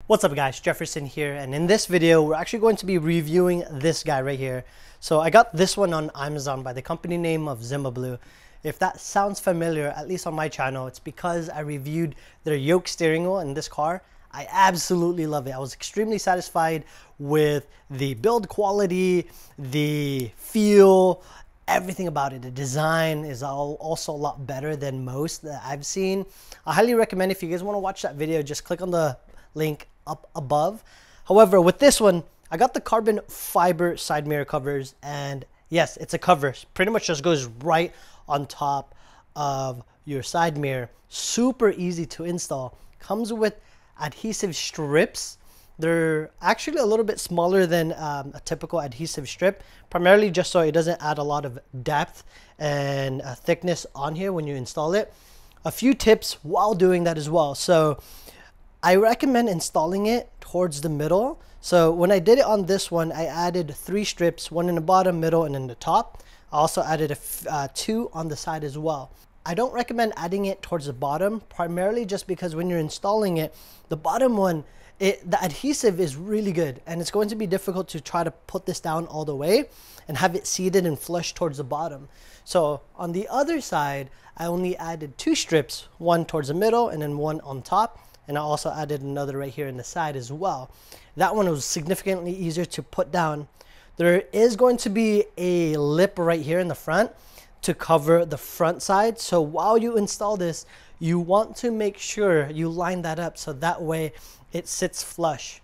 What's up guys, Jefferson here, and in this video we're actually going to be reviewing this guy right here. So I got this one on Amazon by the company name of ZIMABLUE. If that sounds familiar, at least on my channel, it's because I reviewed their yoke steering wheel in this car. I absolutely love it. I was extremely satisfied with the build quality, the feel, everything about it. The design is also a lot better than most that I've seen. I highly recommend, if you guys want to watch that video, just click on the link up above. However, with this one, I got the carbon fiber side mirror covers, and yes, it's a cover. Pretty much just goes right on top of your side mirror. Super easy to install. Comes with adhesive strips. They're actually a little bit smaller than a typical adhesive strip, primarily just so it doesn't add a lot of depth and thickness on here when you install it. A few tips while doing that as well. So I recommend installing it towards the middle. So when I did it on this one, I added 3 strips, one in the bottom, middle, and in the top. I also added 2 on the side as well. I don't recommend adding it towards the bottom, primarily just because when you're installing it, the bottom one, the adhesive is really good, and it's going to be difficult to try to put this down all the way and have it seated and flush towards the bottom. So on the other side, I only added 2 strips, one towards the middle and then one on top. And I also added another right here in the side as well. That one was significantly easier to put down. There is going to be a lip right here in the front to cover the front side. So while you install this, you want to make sure you line that up so that way it sits flush.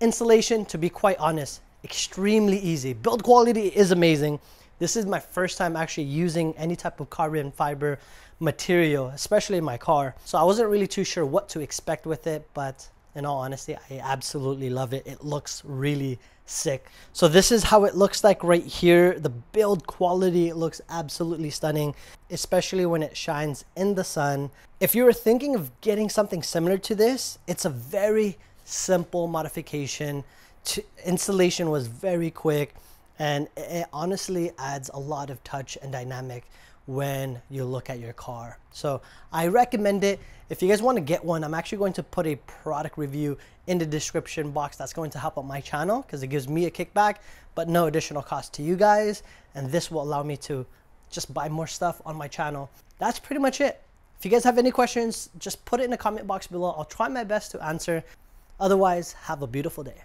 Installation, to be quite honest, extremely easy. Build quality is amazing. This is my first time actually using any type of carbon fiber material, especially in my car. So I wasn't really too sure what to expect with it, but in all honesty, I absolutely love it. It looks really sick. So this is how it looks like right here. The build quality looks absolutely stunning, especially when it shines in the sun. If you were thinking of getting something similar to this, it's a very simple modification. Installation was very quick, and it honestly adds a lot of touch and dynamic when you look at your car. So I recommend it. If you guys want to get one, I'm actually going to put a product review in the description box. That's going to help out my channel because it gives me a kickback, but no additional cost to you guys. And this will allow me to just buy more stuff on my channel. That's pretty much it. If you guys have any questions, just put it in the comment box below. I'll try my best to answer. Otherwise, have a beautiful day.